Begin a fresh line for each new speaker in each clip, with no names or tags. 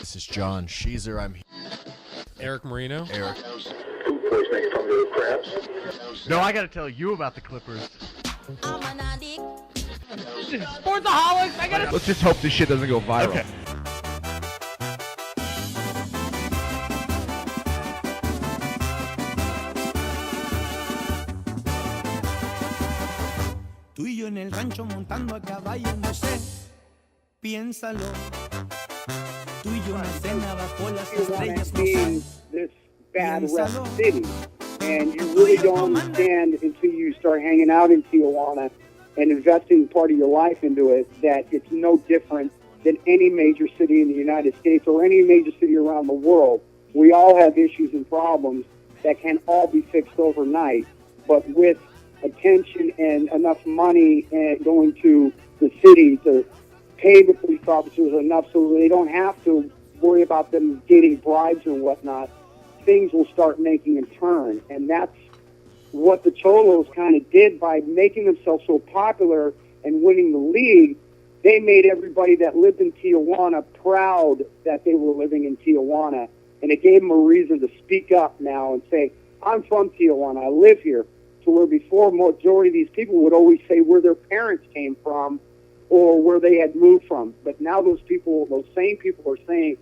This is John Sheezer. I'm here.
Eric Marino.
Eric.
No, I gotta tell you about the Clippers.
I'm an addict.
Sportsaholix.
Let's just hope this shit doesn't go viral.
Okay.
Tú y yo en el rancho montando a caballo, no sé, piénsalo. Tú y yo en la cena bajo las estrellas, no sé,
this bad rep
piénsalo.
city, and you really don't understand until you start hanging out in Tijuana and investing part of your life into it that it's no different than any major city in the United States or any major city around the world. We all have issues and problems that can all be fixed overnight, but with attention and enough money and going to the city to pay the police officers enough so they don't have to worry about them getting bribes and whatnot, things will start making a turn. And that's what the Cholos kind of did by making themselves so popular and winning the league. They made everybody that lived in Tijuana proud that they were living in Tijuana. And it gave them a reason to speak up now and say, I'm from Tijuana, I live here. To where before, majority of these people would always say where their parents came from or where they had moved from. But now those same people are saying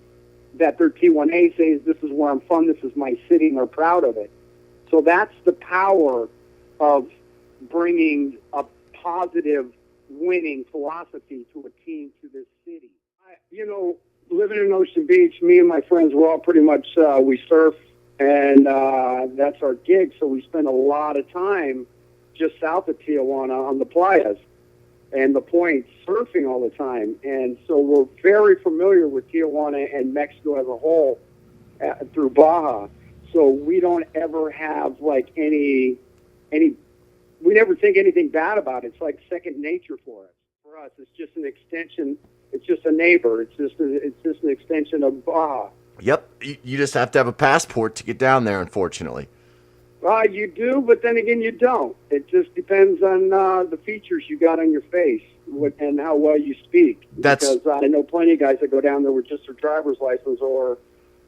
that they're Tijuanese, say, this is where I'm from, this is my city, and they're proud of it. So that's the power of bringing a positive winning philosophy to a team, to this city. Living in Ocean Beach, me and my friends, we're all pretty much, we surf, and that's our gig, so we spend a lot of time just south of Tijuana on the playas and the points, surfing all the time. And so we're very familiar with Tijuana and Mexico as a whole through Baja. So we don't ever have like any we never think anything bad about it. It's like second nature for us. For us, it's just an extension. It's just a neighbor. It's just an extension of Baja.
Yep, you just have to have a passport to get down there, unfortunately.
You do, but then again, you don't. It just depends on the features you got on your face and how well you speak. Because I know plenty of guys that go down there with just their driver's license, or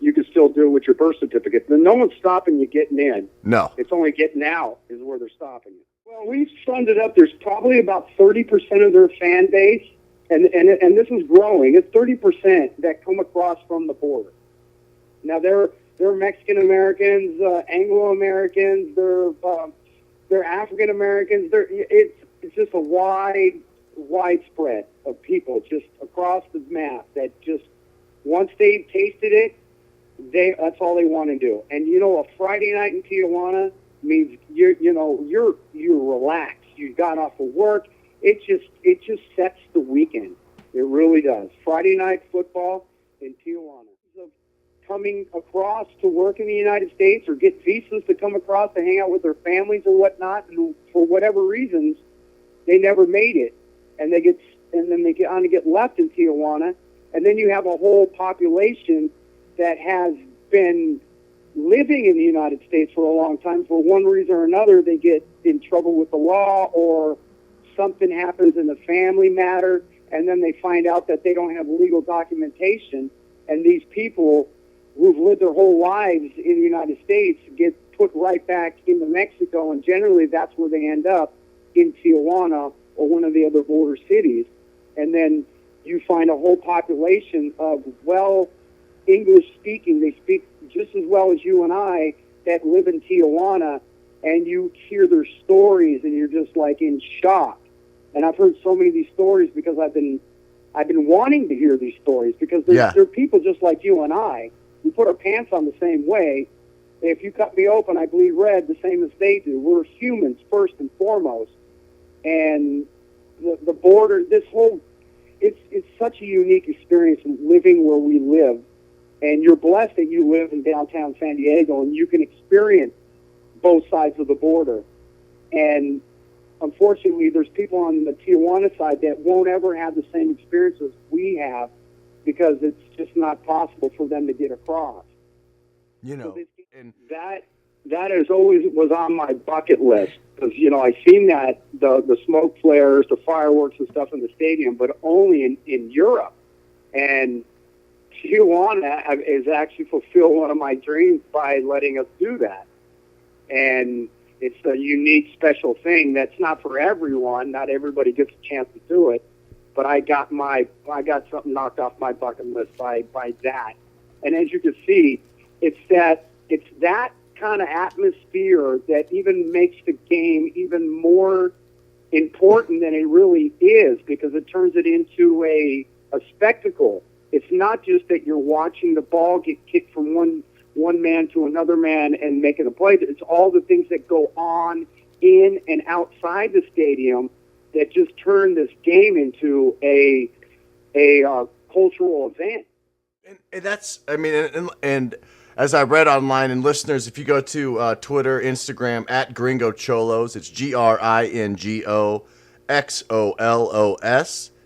you can still do it with your birth certificate. Then no one's stopping you getting in.
No.
It's only getting out is where they're stopping you. Well, we've summed it up. There's probably about 30% of their fan base, and this is growing. It's 30% that come across from the border. Now, they're Mexican-Americans, Anglo-Americans, they're African-Americans. It's just a widespread of people just across the map that just, once they've tasted it, that's all they want to do. And, a Friday night in Tijuana means you're relaxed. You got off of work. It just sets the weekend. It really does. Friday night football in Tijuana. Coming across to work in the United States or get visas to come across to hang out with their families or whatnot, and for whatever reasons, they never made it, and then they get left in Tijuana, and then you have a whole population that has been living in the United States for a long time. For one reason or another, they get in trouble with the law, or something happens in the family matter, and then they find out that they don't have legal documentation, and these people who've lived their whole lives in the United States get put right back into Mexico, and generally that's where they end up, in Tijuana or one of the other border cities. And then you find a whole population of, English-speaking, they speak just as well as you and I, that live in Tijuana, and you hear their stories, and you're just like in shock. And I've heard so many of these stories because I've been wanting to hear these stories, because they're people just like you and I. We put our pants on the same way. If you cut me open, I bleed red the same as they do. We're humans first and foremost. And the border, it's such a unique experience living where we live. And you're blessed that you live in downtown San Diego and you can experience both sides of the border. And unfortunately, there's people on the Tijuana side that won't ever have the same experiences we have, because it's just not possible for them to get across.
And
that is always was on my bucket list, because I've seen that the smoke flares, the fireworks and stuff in the stadium, but only in Europe. And Tijuana has actually fulfilled one of my dreams by letting us do that. And it's a unique, special thing that's not for everyone. Not everybody gets a chance to do it. But I got something knocked off my bucket list by that. And as you can see, it's that kind of atmosphere that even makes the game even more important than it really is, because it turns it into a spectacle. It's not just that you're watching the ball get kicked from one man to another man and making a play. It's all the things that go on in and outside the stadium that just turn this game into a cultural event.
And that's, I mean, and as I read online, and listeners, if you go to Twitter, Instagram, at Gringo Cholos, it's GringoXolos,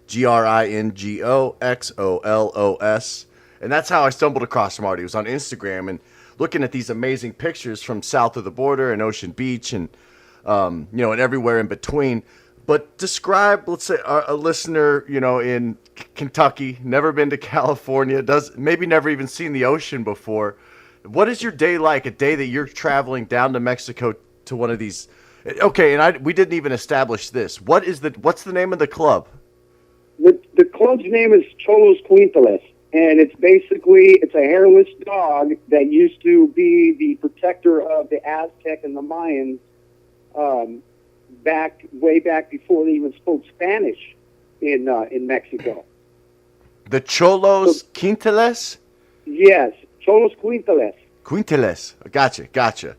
GringoXolos. And that's how I stumbled across Marty. It was on Instagram and looking at these amazing pictures from south of the border and Ocean Beach and, and everywhere in between. But describe, let's say, a listener, in Kentucky, never been to California, maybe never even seen the ocean before. What is your day like, a day that you're traveling down to Mexico to one of these? Okay, and we didn't even establish this. What's the name of the club?
The club's name is Cholos Quintales, and it's a hairless dog that used to be the protector of the Aztec and the Mayans way back before they even spoke Spanish in Mexico.
The Cholos Quintales?
Yes, Cholos Quintales.
Quintales. Gotcha.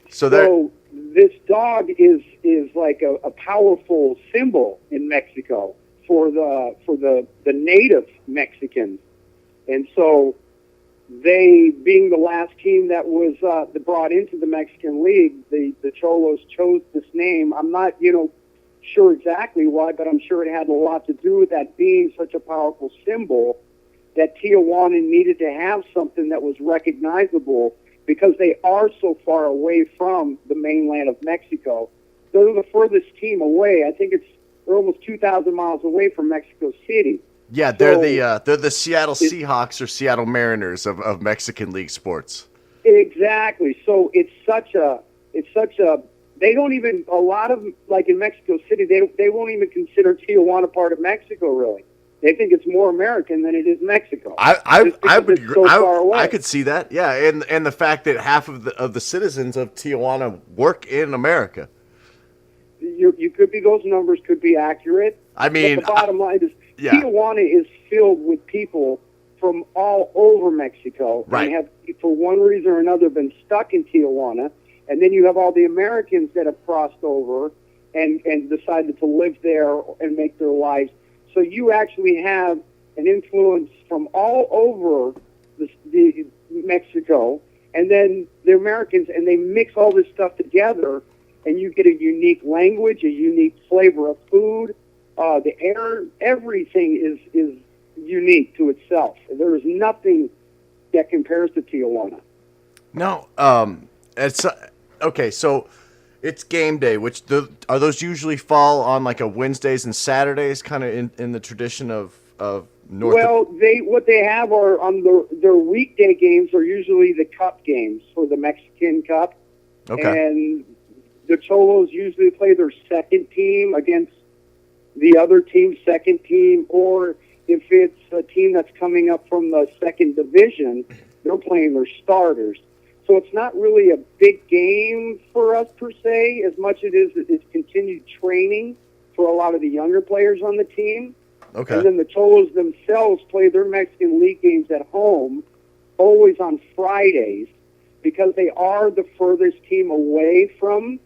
So
this dog is like a powerful symbol in Mexico for the native Mexicans. And so they, being the last team that was brought into the Mexican League, the Cholos chose this name. I'm not, sure exactly why, but I'm sure it had a lot to do with that being such a powerful symbol that Tijuana needed to have something that was recognizable because they are so far away from the mainland of Mexico. They're the furthest team away. I think they're almost 2,000 miles away from Mexico City.
Yeah, they're the Seattle Seahawks or Seattle Mariners of Mexican League sports. Exactly.
So it's such a they don't even, a lot of, like in Mexico City, they won't even consider Tijuana part of Mexico, really. They think it's more American than it is Mexico.
I would agree.
So far away.
I could see that. Yeah, and the fact that half of the citizens of Tijuana work in America.
You could be, those numbers could be accurate.
I mean,
but the bottom line is
yeah.
Tijuana is filled with people from all over Mexico.
Right.
And have, for one reason or another, been stuck in Tijuana. And then you have all the Americans that have crossed over and decided to live there and make their lives. So you actually have an influence from all over the Mexico, and then the Americans, and they mix all this stuff together, and you get a unique language, a unique flavor of food. The air, everything is unique to itself. There is nothing that compares to Tijuana.
No, it's okay. So it's game day, which are those usually fall on like a Wednesdays and Saturdays, kind of in the tradition of North.
Well, what they have are on their weekday games are usually the Cup games for the Mexican Cup.
Okay.
And the Cholos usually play their second team against the other team's second team, or if it's a team that's coming up from the second division, they're playing their starters. So it's not really a big game for us per se, as much as it's continued training for a lot of the younger players on the team.
Okay.
And then the Cholos themselves play their Mexican League games at home, always on Fridays, because they are the furthest team away from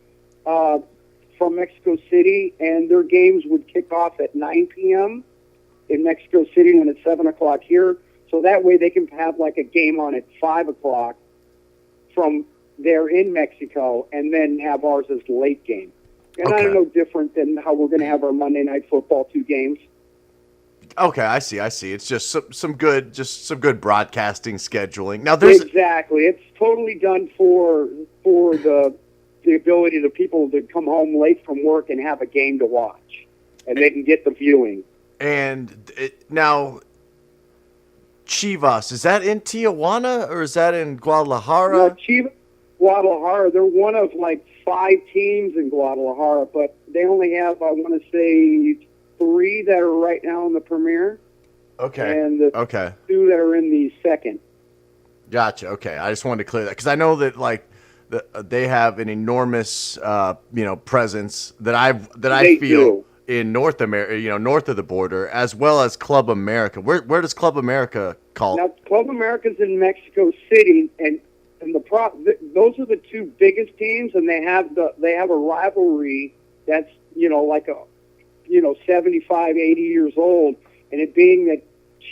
Mexico City, and their games would kick off at 9 p.m. in Mexico City when it's 7 o'clock here. So that way they can have like a game on at 5 o'clock from there in Mexico, and then have ours as late game. And
Okay.
I don't know different than how we're going to have our Monday Night Football 2 games.
Okay, I see. It's just some good broadcasting scheduling. Now there's
Exactly. It's totally done for the ability of people to come home late from work and have a game to watch, and they can get the viewing.
and now Chivas. Is that in Tijuana or is that in Guadalajara?
No, Chivas, Guadalajara. They're one of like 5 teams in Guadalajara, but they only have, I want to say, 3 that are right now in the Premier.
Okay.
And the 2 that are in the second.
Gotcha. Okay. I just wanted to clear that because I know that like they have an enormous presence that I feel in North America, north of the border, as well as Club America. Where does Club America call?
Now, Club America's in Mexico City, and those are the 2 biggest teams, and they have a rivalry that's 75, 80 years old, and it being that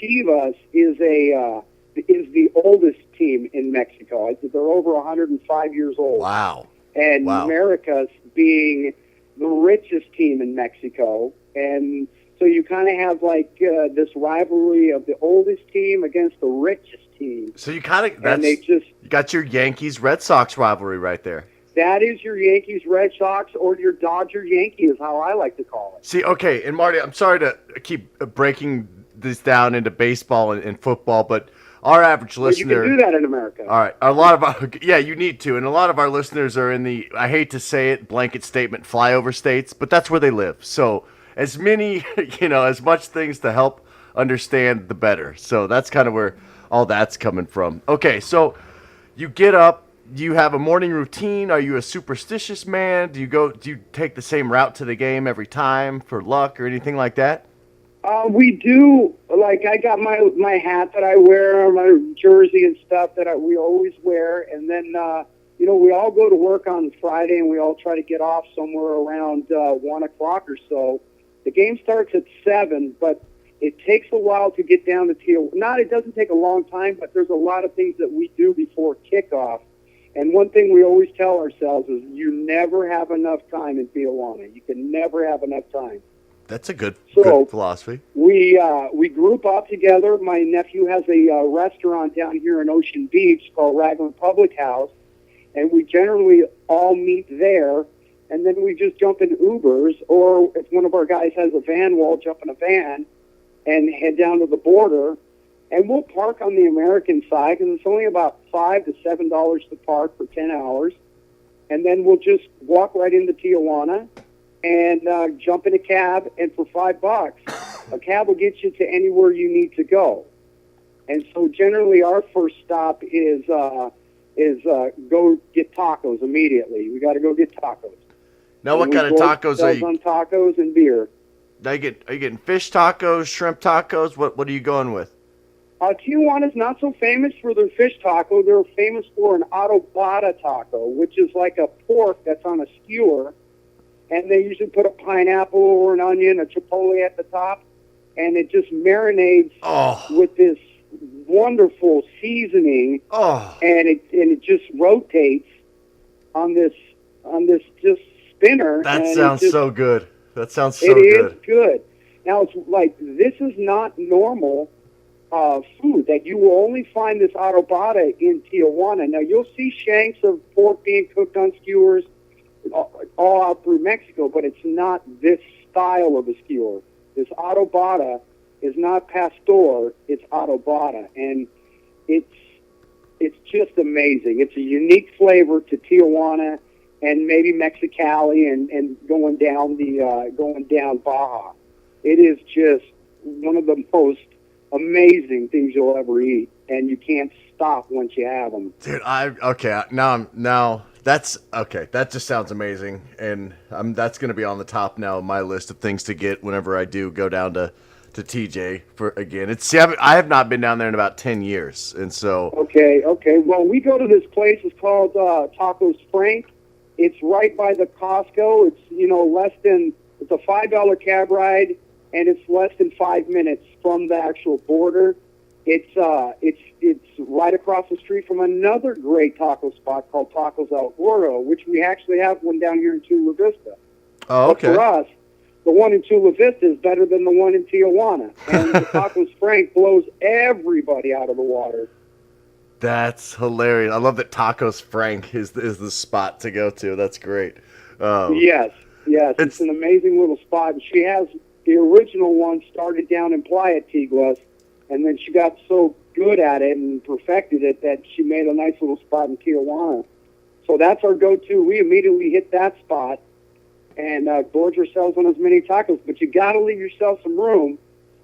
Chivas is the oldest team in Mexico. They're over 105 years old.
Wow.
And America's being the richest team in Mexico. And so you kind of have like this rivalry of the oldest team against the richest team.
So you got your Yankees-Red Sox rivalry right there.
That is your Yankees-Red Sox, or your Dodger-Yankee is how I like to call it.
See, okay, and Marty, I'm sorry to keep breaking this down into baseball and football, but our average listener...
You can do that in America.
All right. A lot of you need to. And a lot of our listeners are in the, I hate to say it, blanket statement, flyover states, but that's where they live. So as many, as much things to help understand, the better. So that's kind of where all that's coming from. Okay, so you get up, do you have a morning routine? Are you a superstitious man? Do you take the same route to the game every time for luck or anything like that?
We do. Like, I got my hat that I wear, my jersey and stuff that we always wear. And then, we all go to work on Friday, and we all try to get off somewhere around 1 o'clock or so. The game starts at 7, but it takes a while to get down to Tijuana. It doesn't take a long time, but there's a lot of things that we do before kickoff. And one thing we always tell ourselves is you never have enough time in Tijuana. You can never have enough time.
That's a good philosophy.
We group up together. My nephew has a restaurant down here in Ocean Beach called Raglan Public House, and we generally all meet there, and then we just jump in Ubers, or if one of our guys has a van, we'll all jump in a van and head down to the border, and we'll park on the American side, because it's only about $5 to $7 to park for 10 hours, and then we'll just walk right into Tijuana and jump in a cab, and for $5, a cab will get you to anywhere you need to go. And so generally our first stop is go get tacos immediately. We got to go get tacos.
Now, what kind of tacos are you?
On tacos and beer.
Are you getting fish tacos, shrimp tacos? What are you going with?
Tijuana's not so famous for their fish taco. They're famous for an adobada taco, which is like a pork that's on a skewer. And they usually put a pineapple or an onion, a chipotle at the top, and it just marinates with this wonderful seasoning. And it just rotates on this just spinner.
That sounds so good. That sounds so
good.
It is
good. Now, it's like, this is not normal food, that you will only find this adobada in Tijuana. Now, you'll see shanks of pork being cooked on skewers all out through Mexico, but it's not this style of a skewer. This adobada is not pastor, it's adobada, and it's just amazing. It's a unique flavor to Tijuana and maybe Mexicali and going down Baja. It is just one of the most amazing things you'll ever eat, and you can't stop once you have them.
Dude, that just sounds amazing, and that's going to be on the top now of my list of things to get whenever I do go down to TJ again. I have not been down there in about 10 years, and so...
Okay. Well, we go to this place. It's called Tacos Frank. It's right by the Costco. It's a $5 cab ride, and it's less than 5 minutes from the actual border. It's right across the street from another great taco spot called Tacos El Gordo, which we actually have one down here in Chula Vista.
Oh, okay.
But for us, the one in Chula Vista is better than the one in Tijuana, and the Tacos Frank blows everybody out of the water.
That's hilarious. I love that Tacos Frank is the spot to go to. That's great.
Yes. It's an amazing little spot. She has the original one started down in Playa Tiglas, and then she got so good at it and perfected it that she made a nice little spot in Tijuana. So that's our go-to. We immediately hit that spot and gorge ourselves on as many tacos. But you got to leave yourself some room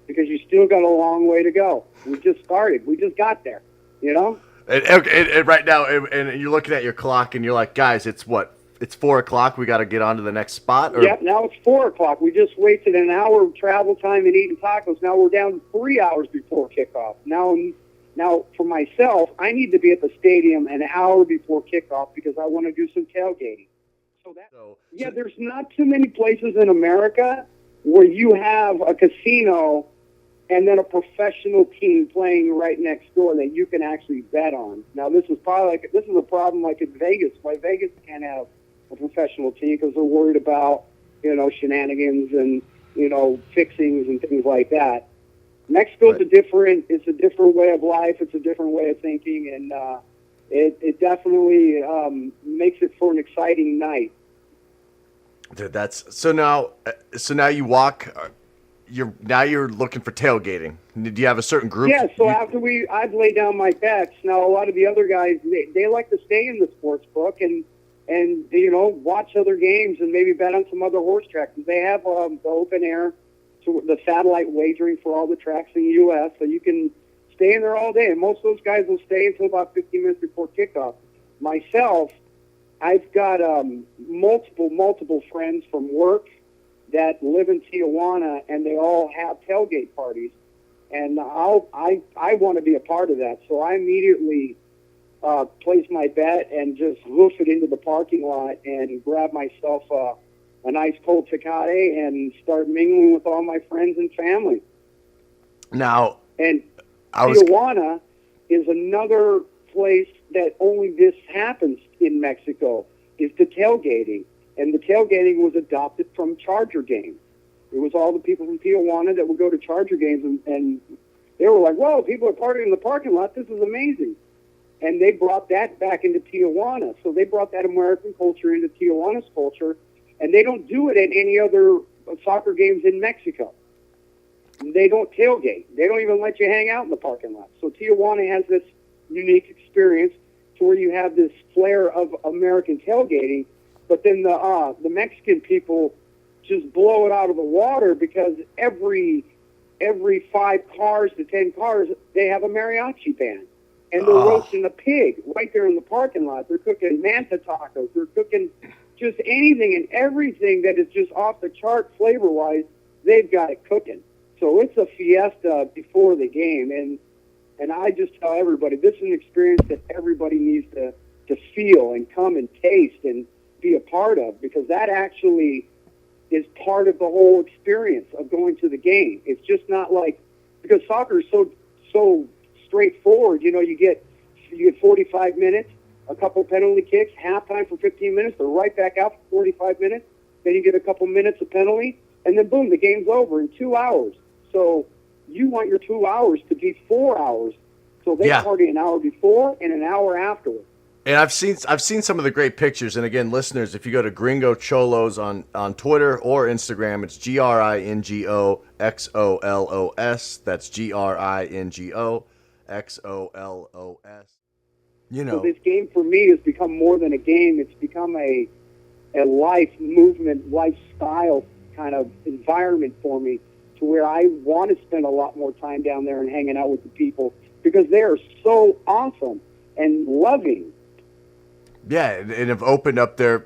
because you still got a long way to go. We just started. We just got there, you know?
And right now, and you're looking at your clock, and you're like, guys, it's 4 o'clock. We got to get on to the next spot. Or?
Yep, now it's 4 o'clock. We just wasted an hour of travel time and eating tacos. Now we're down 3 hours before kickoff. Now for myself, I need to be at the stadium an hour before kickoff because I want to do some tailgating. Yeah, there's not too many places in America where you have a casino and then a professional team playing right next door that you can actually bet on. Now, this is a problem like in Vegas. Why Vegas can't have a professional team because they're worried about, shenanigans and, fixings and things like that. Mexico's
right.
It's a different way of life. It's a different way of thinking, and it definitely makes it for an exciting night.
Dude, so now you walk. You're looking for tailgating. Do you have a certain group?
Yeah. So after I'd lay down my bets. Now a lot of the other guys they like to stay in the sports book and watch other games and maybe bet on some other horse tracks. They have the open air, so the satellite wagering for all the tracks in the U.S. So you can stay in there all day. And most of those guys will stay until about 15 minutes before kickoff. Myself, I've got multiple friends from work that live in Tijuana, and they all have tailgate parties, and I want to be a part of that. So I immediately place my bet and just hoof it into the parking lot and grab myself a nice cold Tecate and start mingling with all my friends and family.
Now,
and Tijuana is another place that only this happens in Mexico, is the tailgating. And the tailgating was adopted from Charger games. It was all the people from Tijuana that would go to Charger games, and they were like, whoa, people are partying in the parking lot. This is amazing. And they brought that back into Tijuana. So they brought that American culture into Tijuana's culture, and they don't do it at any other soccer games in Mexico. They don't tailgate. They don't even let you hang out in the parking lot. So Tijuana has this unique experience to where you have this flair of American tailgating, but then the Mexican people just blow it out of the water because every 5 cars to 10 cars, they have a mariachi band. And they're roasting a pig right there in the parking lot. They're cooking manta tacos. They're cooking just anything and everything that is just off the chart flavor-wise, they've got it cooking. So it's a fiesta before the game. And I just tell everybody, this is an experience that everybody needs to feel and come and taste and be a part of, because that actually is part of the whole experience of going to the game. It's just not like, because soccer is so straightforward. You get 45 minutes, a couple penalty kicks, halftime for 15 minutes, they're right back out for 45 minutes, then you get a couple minutes of penalty, and then boom, the game's over in 2 hours. So you want your 2 hours to be 4 hours. So they party an hour before and an hour afterwards.
And I've seen some of the great pictures. And again, listeners, if you go to Gringo Cholos on Twitter or Instagram, it's GRINGO XOLOS. That's GRINGO XOLOS.
So this game for me has become more than a game. It's become a life movement, lifestyle kind of environment for me, to where I want to spend a lot more time down there and hanging out with the people, because they are so awesome and loving.
Yeah, and have opened up their,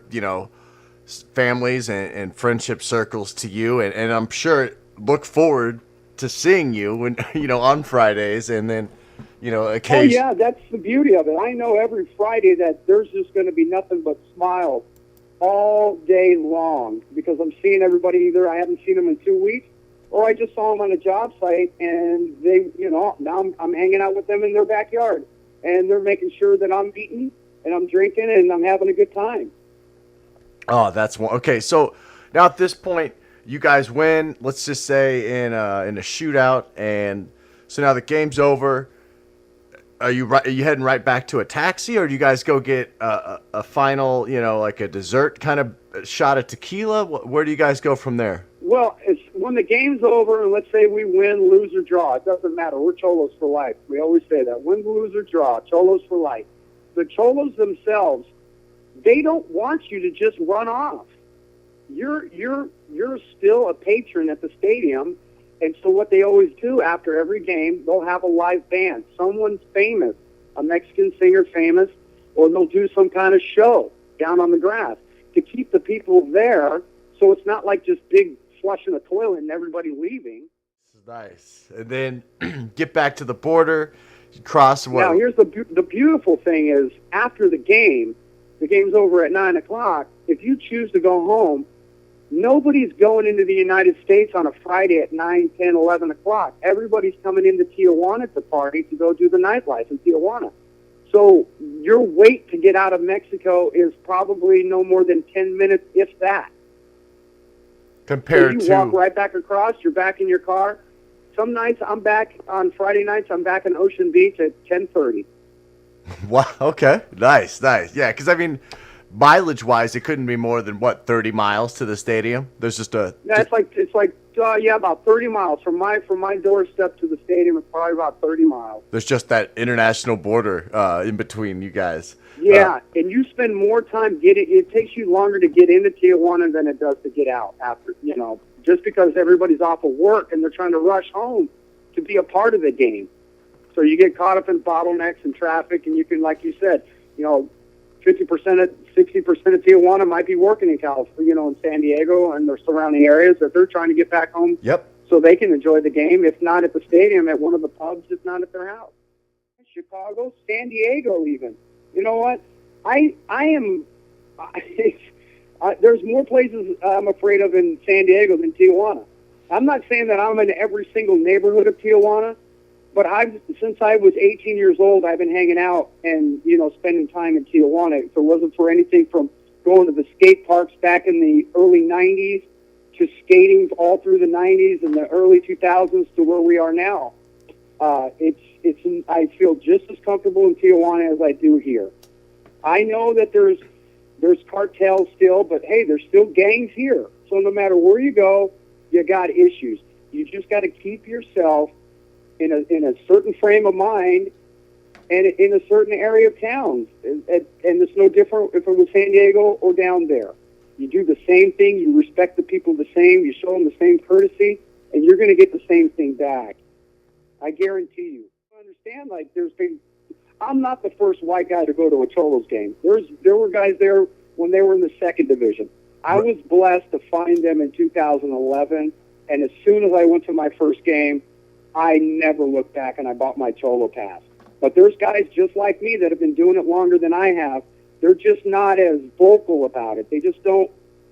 families and friendship circles to you, and I'm sure look forward to seeing you when on Fridays, and then occasionally.
Oh yeah, that's the beauty of it. I know every Friday that there's just going to be nothing but smiles all day long, because I'm seeing everybody. Either I haven't seen them in 2 weeks, or I just saw them on a job site, and they, now I'm hanging out with them in their backyard, and they're making sure that I'm eating and I'm drinking and I'm having a good time.
Oh, that's one. Okay, so now at this point, you guys win. Let's just say in a shootout, and so now the game's over. Are you heading right back to a taxi, or do you guys go get a final, like a dessert kind of shot of tequila? Where do you guys go from there?
Well, when the game's over, and let's say we win, lose, or draw, it doesn't matter. We're Cholos for life. We always say that. Win, lose, or draw, Cholos for life. The Cholos themselves, they don't want you to just run off. You're still a patron at the stadium, and so what they always do after every game, they'll have a live band. Someone's famous, a Mexican singer famous, or they'll do some kind of show down on the grass to keep the people there, so it's not like just big flushing a toilet and everybody leaving.
This is nice. And then get back to the border, cross.
Now, here's the beautiful thing is, after the game's over at 9 o'clock, if you choose to go home, nobody's going into the United States on a Friday at 9, 10, 11 o'clock. Everybody's coming into Tijuana to party, to go do the nightlife in Tijuana. So your wait to get out of Mexico is probably no more than 10 minutes, if that.
Compared
so you
to...
walk right back across, you're back in your car. Some nights I'm back, on Friday nights, I'm back in Ocean Beach at 10:30.
Wow, okay. Nice. Yeah, because, I mean, mileage-wise, it couldn't be more than, 30 miles to the stadium? There's just a...
Yeah, it's like about 30 miles. From my doorstep to the stadium, it's probably about 30 miles.
There's just that international border in between you guys.
Yeah, and you spend more time it takes you longer to get into Tijuana than it does to get out after, just because everybody's off of work and they're trying to rush home to be a part of the game. So you get caught up in bottlenecks and traffic, and you can, like you said, 60% of Tijuana might be working in California, in San Diego and their surrounding areas, that they're trying to get back home.
Yep.
So they can enjoy the game, if not at the stadium, at one of the pubs, if not at their house. Chicago, San Diego, even. You know what? There's more places I'm afraid of in San Diego than Tijuana. I'm not saying that I'm in every single neighborhood of Tijuana, but since I was 18 years old, I've been hanging out and, spending time in Tijuana. If it wasn't for anything from going to the skate parks back in the early 90s to skating all through the 90s and the early 2000s to where we are now, I feel just as comfortable in Tijuana as I do here. I know that there's cartels still, but hey, there's still gangs here. So no matter where you go, you got issues. You just got to keep yourself in a certain frame of mind and in a certain area of town. And it's no different if it was San Diego or down there. You do the same thing. You respect the people the same. You show them the same courtesy, and you're going to get the same thing back. I guarantee you. Understand, I'm not the first white guy to go to a Cholos game. There were guys there when they were in the second division. I was blessed to find them in 2011, and as soon as I went to my first game, I never looked back and I bought my Cholo pass. But there's guys just like me that have been doing it longer than I have. They're just not as vocal about it. They just don't.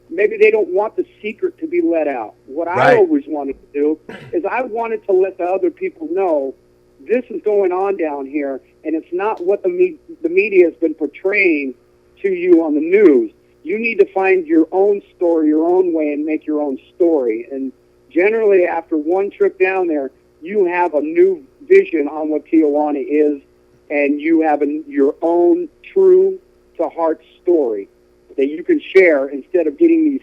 Maybe they don't want the secret to be let out. What I always wanted to do is I wanted to let the other people know this is going on down here, and it's not what the media has been portraying to you on the news. You need to find your own story, your own way, and make your own story. And generally, after one trip down there, you have a new vision on what Tijuana is, and you have your own true-to-heart story that you can share instead of getting these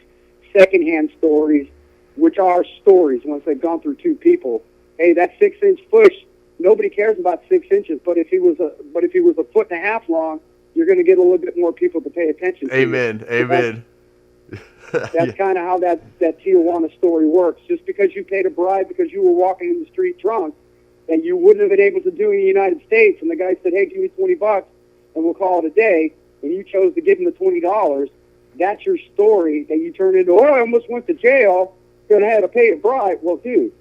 secondhand stories, which are stories once they've gone through two people. Hey, that 6-inch push, nobody cares about 6 inches, but if he was a foot and a half long, you're going to get a little bit more people to pay attention to.
Amen.
That's kind of how that Tijuana story works. Just because you paid a bribe because you were walking in the street drunk, and you wouldn't have been able to do in the United States, and the guy said, hey, give me $20 and we'll call it a day, and you chose to give him the $20, that's your story that you turn into, I almost went to jail because I had to pay a bribe. Well, dude,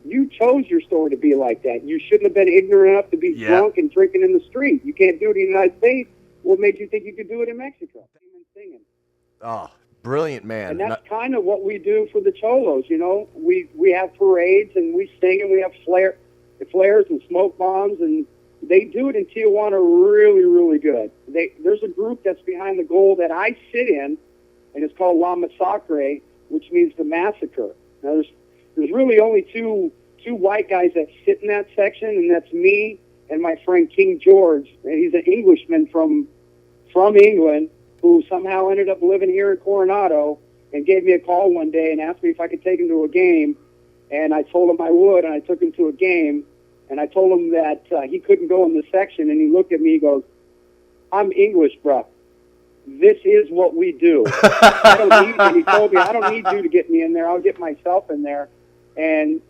you chose your story to be like that. You shouldn't have been ignorant enough to be drunk and drinking in the street. You can't do it in the United States. What made you think you could do it in Mexico? Singing.
Oh, brilliant, man.
And that's kind of what we do for the Cholos, We have parades, and we sing, and we have flares and smoke bombs, and they do it in Tijuana really, really good. There's a group that's behind the goal that I sit in, and it's called La Masacre, which means the massacre. Now, there's really only two white guys that sit in that section, and that's me and my friend King George. And he's an Englishman from England who somehow ended up living here in Coronado. and gave me a call one day and asked me if I could take him to a game. And I told him I would, and I took him to a game. And I told him that he couldn't go in the section, and he looked at me. He goes, "I'm English, bro. This is what we do." I don't need. And he told me, "I don't need you to get me in there. I'll get myself in there." And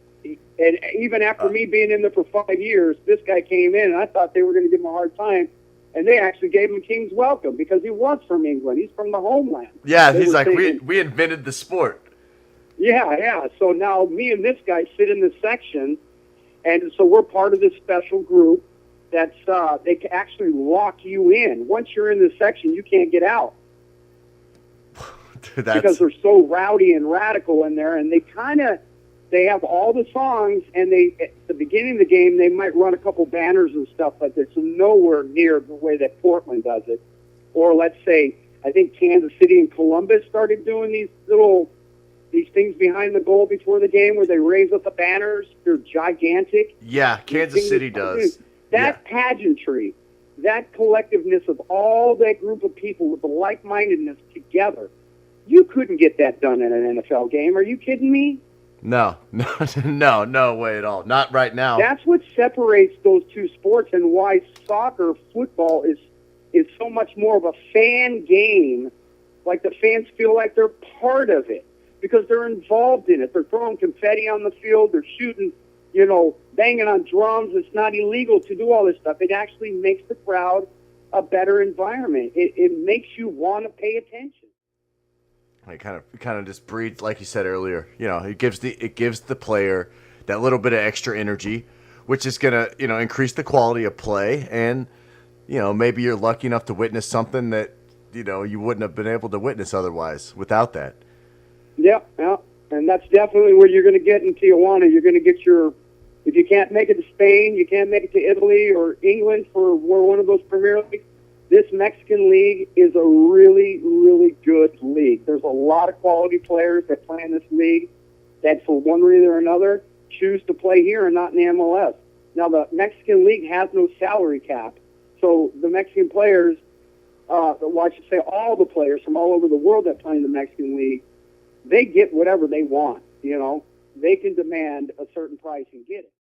even after me being in there for 5 years, this guy came in, and I thought they were going to give him a hard time. And they actually gave him King's Welcome because he was from England. He's from the homeland.
Yeah,
They
he's
were
like,
thinking,
we invented the sport.
Yeah. So now me and this guy sit in this section, and so we're part of this special group that's they can actually lock you in. Once you're in this section, you can't get out.
Dude,
Because they're so rowdy and radical in there, and they have all the songs, and at the beginning of the game, they might run a couple banners and stuff, but it's nowhere near the way that Portland does it. Or let's say, I think Kansas City and Columbus started doing these things behind the goal before the game where they raise up the banners. They're gigantic.
Yeah, Kansas City does.
That pageantry, that collectiveness of all that group of people with the like-mindedness together, you couldn't get that done in an NFL game. Are you kidding me?
No way at all. Not right now.
That's what separates those two sports, and why soccer, football is so much more of a fan game. Like the fans feel like they're part of it because they're involved in it. They're throwing confetti on the field. They're shooting, banging on drums. It's not illegal to do all this stuff. It actually makes the crowd a better environment. It makes you want to pay attention.
It kind of just breeds, like you said earlier. It gives the player that little bit of extra energy, which is gonna increase the quality of play, and maybe you're lucky enough to witness something that you wouldn't have been able to witness otherwise without that.
Yeah, and that's definitely what you're going to get in Tijuana. You're going to get if you can't make it to Spain, you can't make it to Italy or England for one of those Premier Leagues. This Mexican league is a really, really good league. There's a lot of quality players that play in this league that, for one reason or another, choose to play here and not in the MLS. Now, the Mexican league has no salary cap, so the Mexican players, I should say all the players from all over the world that play in the Mexican league, they get whatever they want. They can demand a certain price and get it.